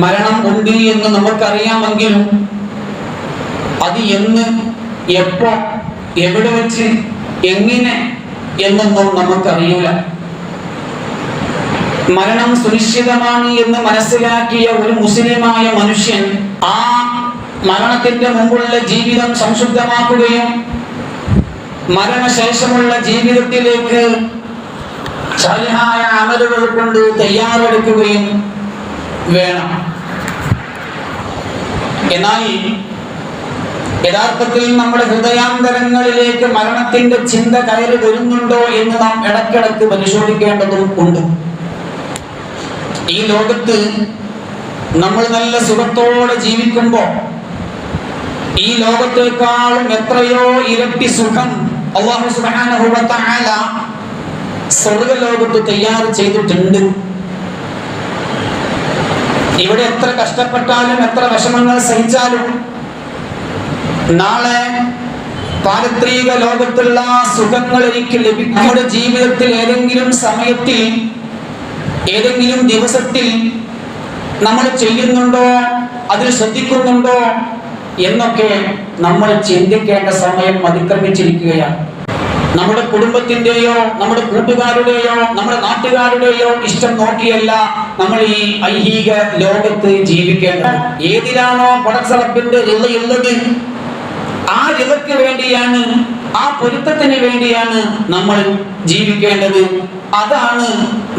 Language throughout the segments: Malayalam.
മരണം ഉണ്ട് എന്ന് നമുക്കറിയാമെങ്കിലും അത് എന്ന്, എപ്പോ, എവിടെ വെച്ച്, എങ്ങനെ എന്നൊന്നും നമുക്കറിയില്ല. മരണം സുനിശ്ചിതമാണ് എന്ന് മനസ്സിലാക്കിയ ഒരു മുസ്ലിമായ മനുഷ്യൻ ആ മരണത്തിന്റെ മുമ്പുള്ള ജീവിതം സംശുദ്ധമാക്കുകയും മരണശേഷമുള്ള ജീവിതത്തിലേക്ക് സാലിഹായ അമലുകൾ കൊണ്ട് തയ്യാറെടുക്കുകയും വേണം. എന്നാൽ യഥാർത്ഥത്തിൽ നമ്മുടെ ഹൃദയാന്തരങ്ങളിലേക്ക് മരണത്തിന്റെ ചിന്ത കയറി വരുന്നുണ്ടോ എന്ന് നാം ഇടയ്ക്കിടയ്ക്ക് പരിശോധിക്കേണ്ടതും ഉണ്ട്. ഈ ലോകത്ത് നമ്മൾ നല്ല സുഖത്തോടെ ജീവിക്കുമ്പോൾ ഈ ലോകത്തേക്കാളും എത്രയോ ഇരട്ടി സുഖം അല്ലാഹു സുബ്ഹാനഹു വ തആല സ്വർഗ്ഗലോകത്ത് തയ്യാർ ചെയ്തിട്ടുണ്ട്. ഇവിടെ എത്ര കഷ്ടപ്പെട്ടാലും എത്ര വിഷമങ്ങൾ സഹിച്ചാലും നാളെ പാരത്രിക ലോകത്തുള്ള സുഖങ്ങൾ എനിക്ക് ലഭിക്കും. നമ്മുടെ ജീവിതത്തിൽ ഏതെങ്കിലും സമയത്തിൽ, ഏതെങ്കിലും ദിവസത്തിൽ നമ്മൾ ചെയ്യുന്നുണ്ടോ, അതിൽ ശ്രദ്ധിക്കുന്നുണ്ടോ എന്നൊക്കെ നമ്മൾ ചിന്തിക്കേണ്ട സമയം അതിക്രമിച്ചിരിക്കുകയാണ്. നമ്മുടെ കുടുംബത്തിന്റെയോ നമ്മുടെ കൂട്ടുകാരുടെയോ നമ്മുടെ നാട്ടുകാരുടെയോ ഇഷ്ടം നോക്കിയല്ല നമ്മൾ ഈ ഐഹിക ലോകത്ത് ജീവിക്കേണ്ടത്. ഏതിലാണോ പടച്ചറപ്പിന്റെ റിളയുള്ളത് ആ റിളയ്ക്ക് വേണ്ടിയാണ്, ആ പൊരുത്തത്തിന് വേണ്ടിയാണ് നമ്മൾ ജീവിക്കേണ്ടത്. അതാണ്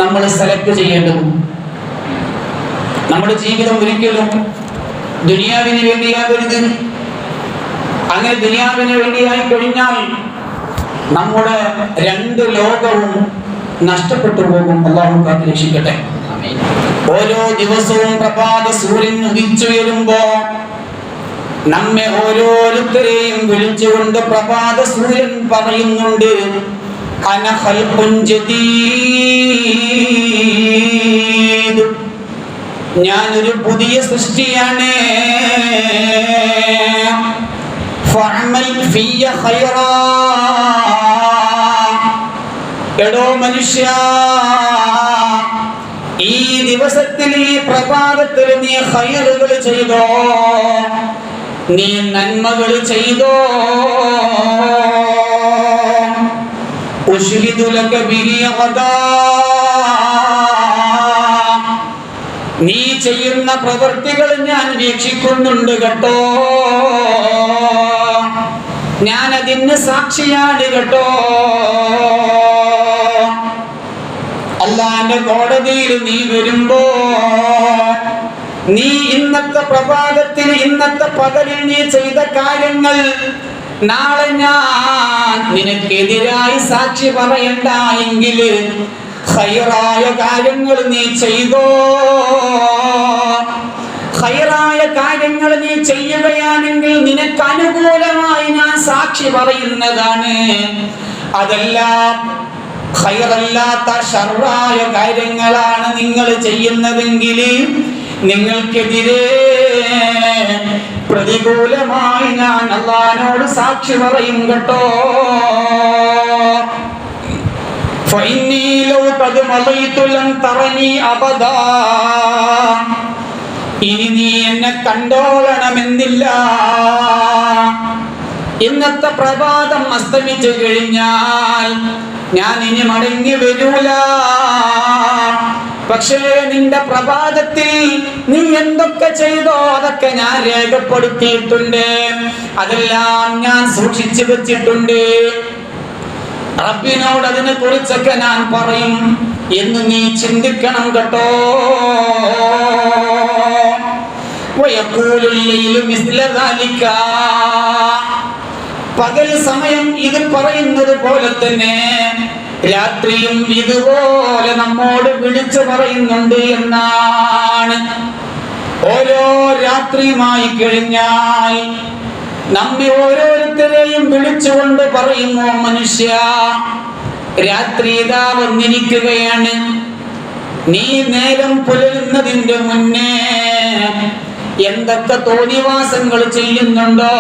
നമ്മൾ സെലക്ട് ചെയ്യേണ്ടത്. നമ്മുടെ ജീവിതം ഒരിക്കലും ദുനിയാവിന് വേണ്ടിയാകരുത്. അങ്ങനെ ദുനിയാവിന് വേണ്ടിയായി കഴിഞ്ഞാൽ നമ്മുടെ രണ്ട് ലോകവും നഷ്ടപ്പെട്ടു പോകും. അല്ലാഹു കാത്ത് രക്ഷിക്കട്ടെ. ഓരോ ദിവസവും പ്രഭാത സൂര്യൻ ഉദിച്ചുയരുമ്പോ നമ്മെ ഓരോരുത്തരെയും വിളിച്ചുകൊണ്ട് പ്രഭാത സൂര്യൻ പറയുന്നുണ്ട്, അന ഖൽഖുൻ ജദീദ്, ഞാനൊരു പുതിയ സൃഷ്ടിയാണ്. ഫഅമൽ ഫിയ ഖൈറാ, എടോ മനുഷ്യ, ഈ ദിവസത്തിൽ ഈ പ്രഭാതത്തിൽ നീ ഖൈറുകൾ ചെയ്തോ, നീ നന്മകൾ ചെയ്തോ. ഉശ്ഹിദു ലക ബിഹി ഗദാ, നീ ചെയ്യുന്ന പ്രവൃത്തികൾ ഞാൻ വീക്ഷിക്കുന്നുണ്ട് കേട്ടോ, ഞാൻ അതിന് സാക്ഷിയാണ് കേട്ടോ. അല്ലാഹുവിന്റെ കോടതിയിൽ നീ വരുമ്പോ നീ ഇന്നത്തെ പ്രഭാതത്തിൽ, ഇന്നത്തെ പകലിൽ നീ ചെയ്ത കാര്യങ്ങൾ നാളെ ഞാൻ നിനക്കെതിരായി സാക്ഷി പറയണ്ട എങ്കിൽ ഖൈറായ കാര്യങ്ങൾ നീ ചെയ്തോ. ഖൈറായ കാര്യങ്ങൾ നീ ചെയ്യുകയാണെങ്കിൽ നിനക്ക് അനുകൂലമായി ഞാൻ സാക്ഷി പറയുന്നതാണ്. അതെല്ലാം ഖൈറല്ലാത്ത ശർറായ കാര്യങ്ങളാണ് നിങ്ങൾ ചെയ്യുന്നതെങ്കിൽ നിങ്ങൾക്കെതിരെ പ്രതികൂലമായി ഞാൻ അല്ലാഹുവിനോട് സാക്ഷി പറയും കേട്ടോ. ഫഇന്നീ ലൗ ഖദ് മളൈതു ലൻ തറനി അബദാ, ഇനി നീ എന്നെ കണ്ടോളണമെന്നില്ല. ഇന്നത്തെ പ്രഭാതം അസ്തമിച്ചു കഴിഞ്ഞാൽ ഞാൻ ഇനി മടങ്ങി വരൂല. പക്ഷേ നിന്റെ പ്രഭാതത്തിൽ നീ എന്തൊക്കെ ചെയ്തോ അതൊക്കെ ഞാൻ രേഖപ്പെടുത്തിയിട്ടുണ്ട്, അതെല്ലാം ഞാൻ സൂക്ഷിച്ചു വെച്ചിട്ടുണ്ട്. റബ്ബിനോട് അതിനെ കുറിച്ചൊക്കെ ഞാൻ പറയും എന്ന് നീ ചിന്തിക്കണം കേട്ടോ. പകൽ സമയം ഇത് പറയുന്നത് പോലെ തന്നെ രാത്രിയും ഇതുപോലെ നമ്മോട് വിളിച്ചു പറയുന്നുണ്ട് എന്നാണ്. ഓരോ രാത്രിയുമായി കഴിഞ്ഞാൽ നമ്മെ ഓരോരുത്തരെയും വിളിച്ചുകൊണ്ട് പറയുമോ, മനുഷ്യ, രാത്രി ഇതാ വന്നിരിക്കുകയാണ്. നീ നേരം പുലരുന്നതിന്റെ മുന്നേ എന്തൊക്കെ തോന്നിവാസങ്ങൾ ചെയ്യുന്നുണ്ടോ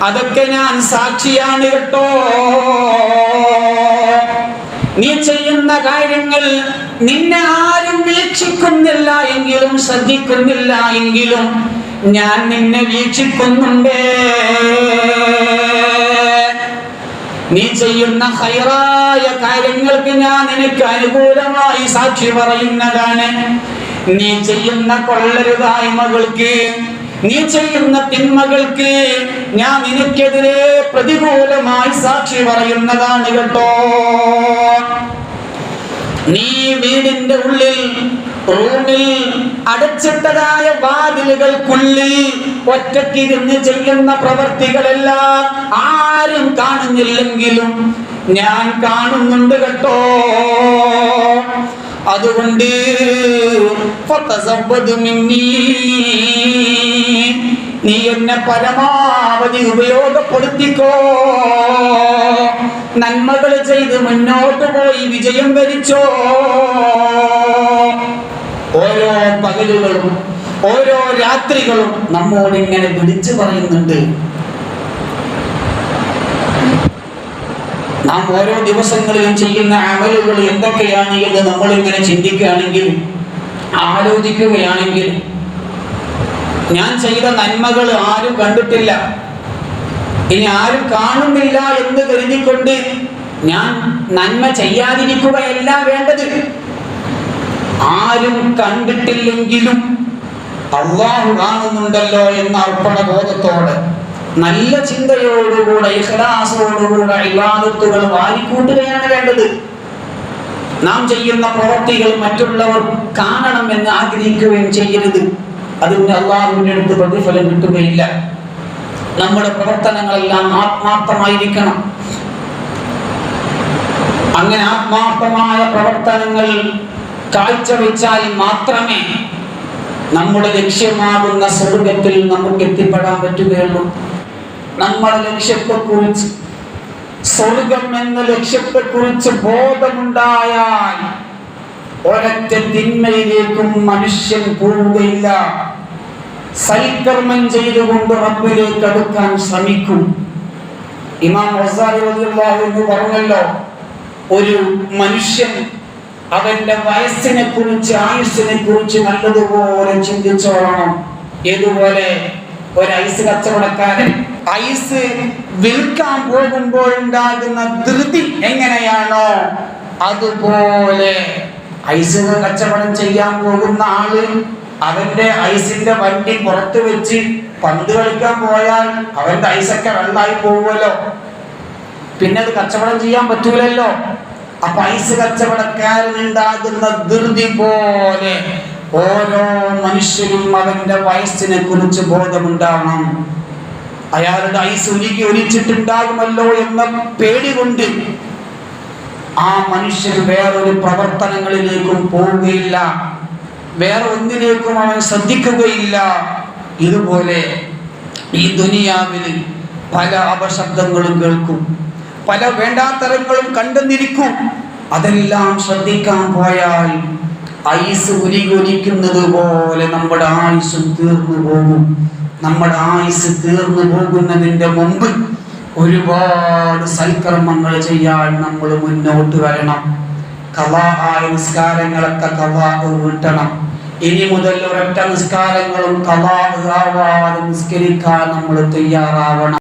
അതൊക്കെ ഞാൻ സാക്ഷിയാണ് കേട്ടോ. നീ ചെയ്യുന്ന കാര്യങ്ങൾ നിന്നെ ആരും വീക്ഷിക്കുന്നില്ല എങ്കിലും ശ്രദ്ധിക്കുന്നില്ല എങ്കിലും ഞാൻ നിന്നെ വീക്ഷിക്കുന്നുണ്ടേ. നീ ചെയ്യുന്ന ഖൈറായ കാര്യങ്ങൾക്ക് ഞാൻ നിനക്ക് അനുകൂലമായി സാക്ഷി പറയുന്നതാണ്. നീ ചെയ്യുന്ന കൊള്ളരുതായ്മകൾക്ക്, നീ ചെയ്യുന്ന തിന്മകൾക്ക് ഞാൻ നിനക്കെതിരെ പ്രതികൂലമായി സാക്ഷി പറയുന്നതാണ് കേട്ടോ. നീ വീടിന്റെ ഉള്ളിൽ റൂമിൽ അടച്ചിട്ടതായ വാതിലുകൾക്കുള്ളിൽ ഒറ്റയ്ക്കിരുന്ന് ചെയ്യുന്ന പ്രവർത്തികളെല്ലാം ആരും കാണുന്നില്ലെങ്കിലും ഞാൻ കാണുന്നുണ്ട് കേട്ടോ. അതുകൊണ്ട് നീ എന്നെ പരമാവധി ഉപയോഗപ്പെടുത്തിക്കോ. നന്മകൾ ചെയ്ത് മുന്നോട്ട് പോയി വിജയം വരിച്ചോ. ഓരോ പകലുകളും ഓരോ രാത്രികളും നമ്മോട് ഇങ്ങനെ വിളിച്ചു പറയുന്നുണ്ട്. നാം ഓരോ ദിവസങ്ങളിലും ചെയ്യുന്ന അമലുകൾ എന്തൊക്കെയാണ് എന്ന് നമ്മൾ ഇങ്ങനെ ചിന്തിക്കുകയാണെങ്കിൽ, ആലോചിക്കുകയാണെങ്കിൽ, ഞാൻ ചെയ്ത നന്മകൾ ആരും കണ്ടിട്ടില്ല, ഇനി ആരും കാണുന്നില്ല എന്ന് കരുതിക്കൊണ്ട് ഞാൻ നന്മ ചെയ്യാതിരിക്കുകയല്ല വേണ്ടത്. ആരും കണ്ടിട്ടില്ലെങ്കിലും അല്ലാഹു കാണുന്നുണ്ടല്ലോ എന്ന അർപ്പണബോധത്തോടെ നല്ല ചിന്തയോടുകൂടെ ഇഖ്ലാസോടുകൂടെ ഇബാദത്തുകൾ വാരിക്കൂട്ടുകയാണ് വേണ്ടത്. നാം ചെയ്യുന്ന പ്രവൃത്തികൾ മറ്റുള്ളവർ കാണണമെന്ന് ആഗ്രഹിക്കുകയും ചെയ്യരുത്. അതിന് അല്ലാഹുവിന്റെ അടുത്ത് പ്രതിഫലം കിട്ടുകയില്ല. നമ്മുടെ പ്രവർത്തനങ്ങളെല്ലാം ആത്മാർത്ഥമായിരിക്കണം. അങ്ങനെ ആത്മാർത്ഥമായ പ്രവർത്തനങ്ങൾ കാഴ്ചവെച്ചാൽ മാത്രമേ നമ്മുടെ ലക്ഷ്യമാകുന്ന സ്വർഗത്തിൽ നമുക്ക് എത്തിപ്പെടാൻ പറ്റുകയുള്ളൂ. നമ്മുടെ ലക്ഷ്യത്തെക്കുറിച്ച്, സ്വർഗം എന്ന ലക്ഷ്യത്തെക്കുറിച്ച് ബോധമുണ്ടായാൽ ഒരൊറ്റ തിന്മയിലേക്കും മനുഷ്യൻ പോവുകയില്ല. സൽക്കർമ്മം ചെയ്തുകൊണ്ട് റബ്ബിലേക്ക് അടുക്കാൻ ശ്രമിക്കും. ഇമാം ഗസാലി റളിയല്ലാഹു അൻഹു പറഞ്ഞല്ലോ, ഒരു മനുഷ്യൻ അവന്റെ വയസ്സിനെ കുറിച്ച്, ആയുസ്സിനെ കുറിച്ച് നല്ലതുപോലെ ചിന്തിച്ചോളണം. ഏതുപോലെ ഒരു ഐസ് കച്ചവടക്കാരൻ ഐസ് വിൽക്കാൻ പോകുമ്പോൾ ഉണ്ടാകുന്ന ധൃതി എങ്ങനെയാണോ അതുപോലെ ഐസ് കച്ചവടം ചെയ്യാൻ പോകുന്ന ആള് അവന്റെ ഐസിന്റെ വണ്ടി പുറത്ത് വെച്ച് പന്ത് കളിക്കാൻ പോയാൽ അവന്റെ ഐസൊക്കെ വെള്ളമായി പോകുമല്ലോ, പിന്നെ അത് കച്ചവടം ചെയ്യാൻ പറ്റൂലല്ലോ. അപ്പൊ ഐസ് കച്ചവടക്കാരനുണ്ടാകുന്ന ധൃതി പോലെ ഓരോ മനുഷ്യനും അവന്റെ വയസ്സിനെ കുറിച്ച് ബോധമുണ്ടാവണം. അയാളുടെ ഐസ് ഉരുകി ഒലിച്ചിട്ടുണ്ടാകുമല്ലോ എന്ന പേടി കൊണ്ട് ആ മനുഷ്യൻ വേറൊരു പ്രവർത്തനങ്ങളിലേക്കും പോവുകയില്ല, വേറെ ഒന്നിലേക്കും അവൻ ശ്രദ്ധിക്കുകയില്ല. ഇതുപോലെ ഈ ദുനിയാവിൽ പല അപശബ്ദങ്ങളും കേൾക്കും, പല വേണ്ടാത്തരങ്ങളും കണ്ടെന്നിരിക്കും. അതെല്ലാം ശ്രദ്ധിക്കാൻ പോയാൽ ഐസ് ഉരുകിക്കുന്നത് പോലെ നമ്മുടെ ആയുസ് തീർന്നു പോകും. നമ്മുടെ ആയുസ് തീർന്നു പോകുന്നതിന്റെ മുമ്പ് ഒരുപാട് സൽക്കർമ്മങ്ങൾ ചെയ്യാൻ നമ്മൾ മുന്നോട്ട് വരണം. ഖളാ ആയ നിസ്കാരങ്ങളൊക്കെ ഖളാ വീട്ടണം. ഇനി മുതൽ ഒരൊറ്റ നിസ്കാരങ്ങളും ഖളാ ആവാതെ നിസ്കരിക്കാൻ നമ്മൾ തയ്യാറാവണം.